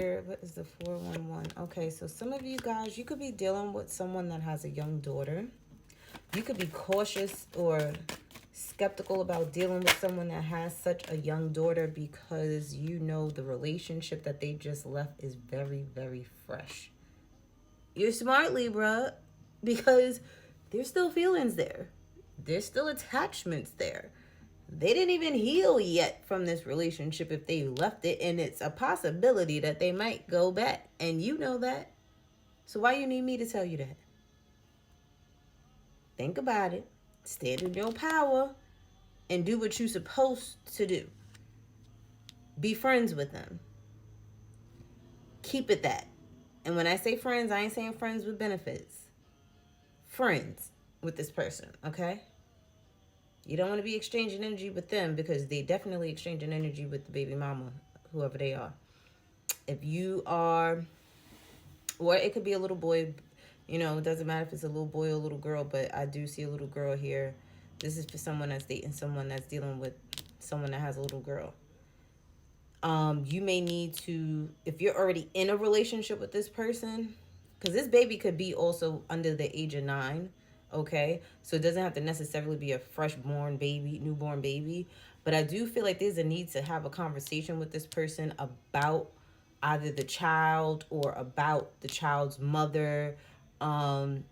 Spirit, what is the 411? Okay, so some of you guys, you could be dealing with someone that has a young daughter. You could be cautious or skeptical about dealing with someone that has such a young daughter because you know the relationship that they just left is very, very fresh. You're smart, Libra, because there's still feelings there. There's still attachments there. They didn't even heal yet from this relationship if they left it, and it's a possibility that they might go back, and you know that. So why you need me to tell you that? Think about it. Stand in your power and do what you're supposed to do. Be friends with them. Keep it that. And when I say friends, I ain't saying friends with benefits. Friends with this person, okay? You don't want to be exchanging energy with them because they definitely exchanging energy with the baby mama, whoever they are. If you are, or it could be a little boy, you know, it doesn't matter if it's a little boy or a little girl, but I do see a little girl here. This is for someone that's dating someone that's dealing with someone that has a little girl. You may need to, if you're already in a relationship with this person, because this baby could be also under the age of 9, okay? So it doesn't have to necessarily be a fresh born baby, newborn baby. But I do feel like there's a need to have a conversation with this person about either the child or about the child's mother. Stand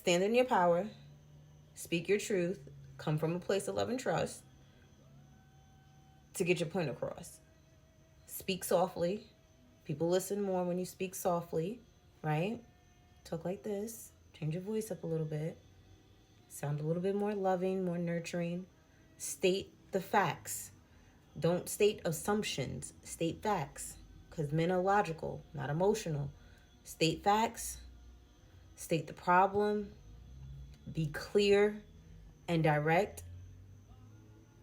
in your power, speak your truth, come from a place of love and trust to get your point across. Speak softly. People listen more when you speak softly, right? Talk like this. Change your voice up a little bit. Sound a little bit more loving, more nurturing. State the facts. Don't state assumptions. State facts. Because men are logical, not emotional. State facts. State the problem. Be clear and direct.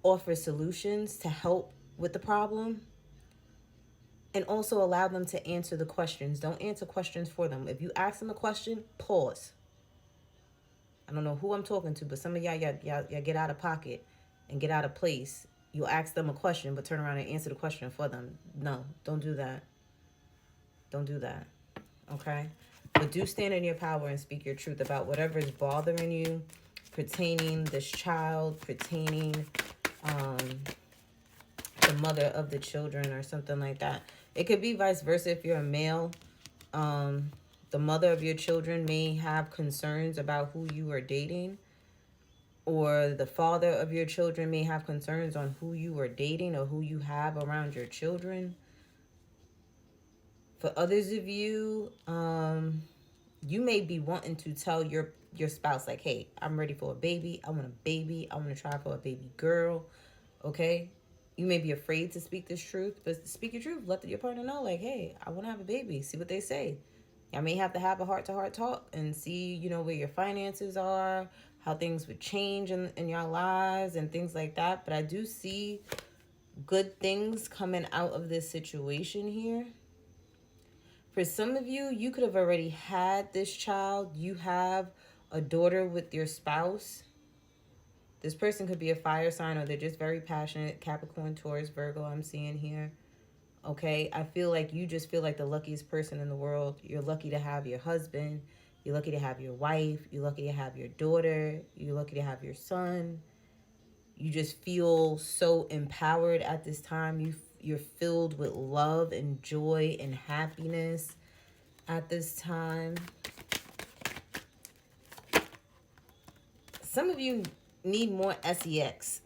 Offer solutions to help with the problem. And also allow them to answer the questions. Don't answer questions for them. If you ask them a question, pause. I don't know who I'm talking to, but some of y'all get out of pocket and get out of place. You'll ask them a question, but turn around and answer the question for them. No, don't do that. Don't do that. Okay? But do stand in your power and speak your truth about whatever is bothering you, pertaining this child, pertaining the mother of the children or something like that. It could be vice versa if you're a male. The mother of your children may have concerns about who you are dating, or the father of your children may have concerns on who you are dating or who you have around your children. For others of you, you may be wanting to tell your spouse, like, hey, I'm ready for a baby. I want a baby. I want to try for a baby girl. Okay? You may be afraid to speak this truth, but speak your truth. Let your partner know, like, hey, I want to have a baby. See what they say. I may have to have a heart-to-heart talk and see, you know, where your finances are, how things would change in your lives and things like that. But I do see good things coming out of this situation here. For some of you, you could have already had this child. You have a daughter with your spouse. This person could be a fire sign, or they're just very passionate. Capricorn, Taurus, Virgo, I'm seeing here. Okay, I feel like you just feel like the luckiest person in the world. You're lucky to have your husband. You're lucky to have your wife. You're lucky to have your daughter. You're lucky to have your son. You just feel so empowered at this time. You're filled with love and joy and happiness at this time. Some of you need more sex.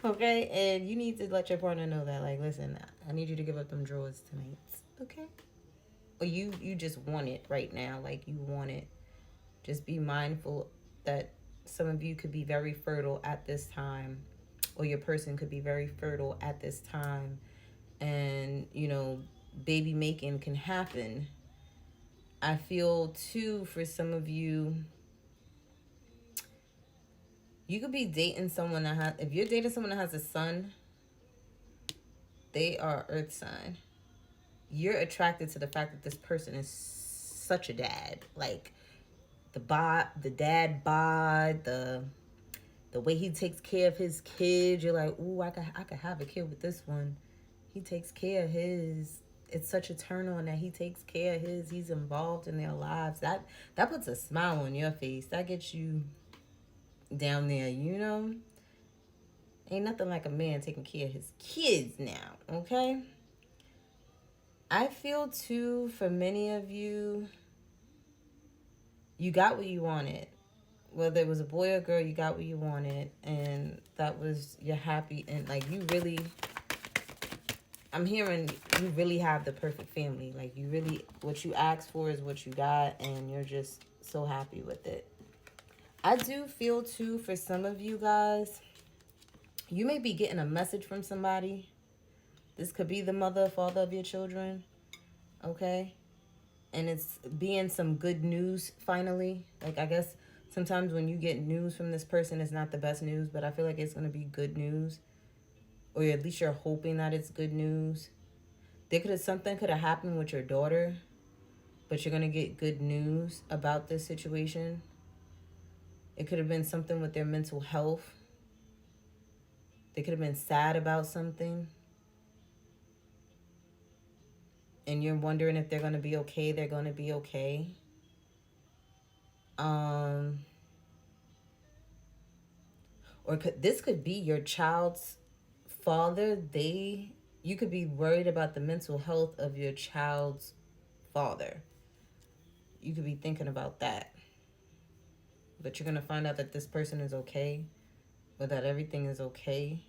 Okay, and you need to let your partner know that, like, listen, I need you to give up them drawers tonight. Okay? Or you just want it right now, like you want it. Just be mindful that some of you could be very fertile at this time, or your person could be very fertile at this time, and, you know, baby making can happen. I feel too, for some of you, you could be dating someone that has, if you're dating someone that has a son, they are earth sign. You're attracted to the fact that this person is such a dad. Like, the dad bod, the way he takes care of his kids. You're like, ooh, I could have a kid with this one. He takes care of his. It's such a turn on that he takes care of his. He's involved in their lives. That puts a smile on your face. That gets you down there, you know? Ain't nothing like a man taking care of his kids now, okay? I feel too, for many of you, you got what you wanted. Whether it was a boy or girl, you got what you wanted. And that was, you're happy. And like, you really, I'm hearing you really have the perfect family. Like, you really, what you asked for is what you got. And you're just so happy with it. I do feel too, for some of you guys, you may be getting a message from somebody. This could be the mother or father of your children. Okay? And it's being some good news finally. Like, I guess sometimes when you get news from this person, it's not the best news, but I feel like it's going to be good news. Or at least you're hoping that it's good news. Something could have happened with your daughter, but you're going to get good news about this situation. It could have been something with their mental health. They could have been sad about something. And you're wondering if they're going to be okay. They're going to be okay. This could be your child's father. You could be worried about the mental health of your child's father. You could be thinking about that. But you're going to find out that this person is okay, or that everything is okay.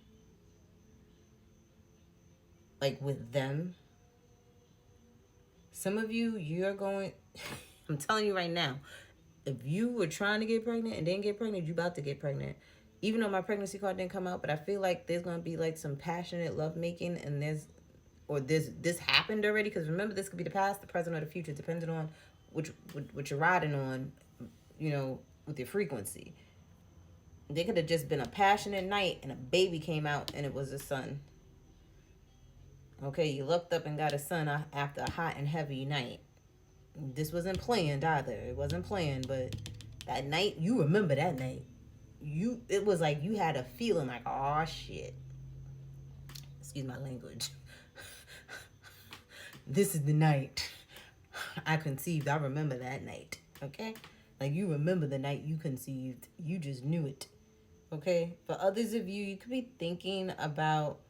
Like, with them. Some of you, you're going... I'm telling you right now, if you were trying to get pregnant and didn't get pregnant, you're about to get pregnant. Even though my pregnancy card didn't come out, but I feel like there's going to be like some passionate lovemaking, and this happened already. Because remember, this could be the past, the present, or the future, depending on which you're riding on, you know, with your frequency. They could have just been a passionate night and a baby came out and it was a son. Okay, you looked up and got a son after a hot and heavy night. This wasn't planned either. It wasn't planned, but that night, you remember that night. It was like you had a feeling like, oh shit. Excuse my language. This is the night I conceived. I remember that night. Okay? Like, you remember the night you conceived. You just knew it. Okay? For others of you, you could be thinking about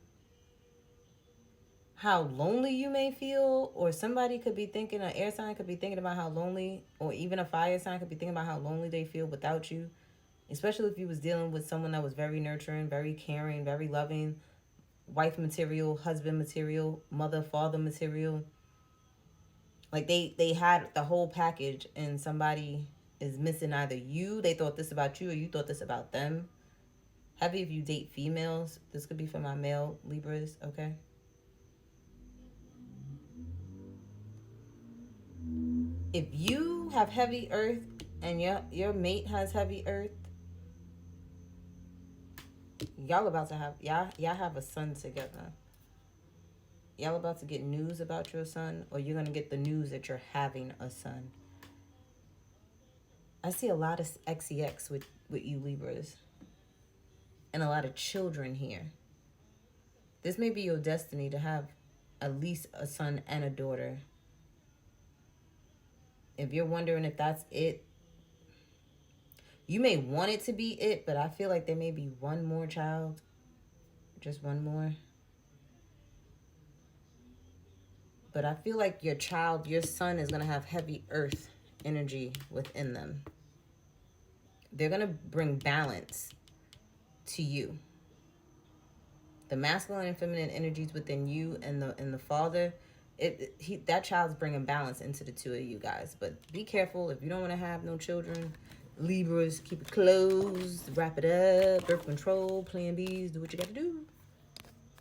how lonely you may feel, or somebody could be thinking, an air sign could be thinking about how lonely, or even a fire sign could be thinking about how lonely they feel without you. Especially if you was dealing with someone that was very nurturing, very caring, very loving, wife material, husband material, mother, father material. Like, they had the whole package, and somebody is missing either you, they thought this about you, or you thought this about them. Heavy if you date females. This could be for my male Libras, okay? If you have heavy earth and your mate has heavy earth, y'all have a son together. Y'all about to get news about your son, or you're going to get the news that you're having a son. I see a lot of XEX with you Libras. And a lot of children here. This may be your destiny to have at least a son and a daughter. If you're wondering if that's it, you may want it to be it, but I feel like there may be one more child. Just one more. But I feel like your son is going to have heavy earth energy within them. They're going to bring balance to you. The masculine and feminine energies within you and the father, that child's bringing balance into the two of you guys. But be careful if you don't want to have no children. Libras, keep it closed, wrap it up, birth control, plan Bs, do what you got to do.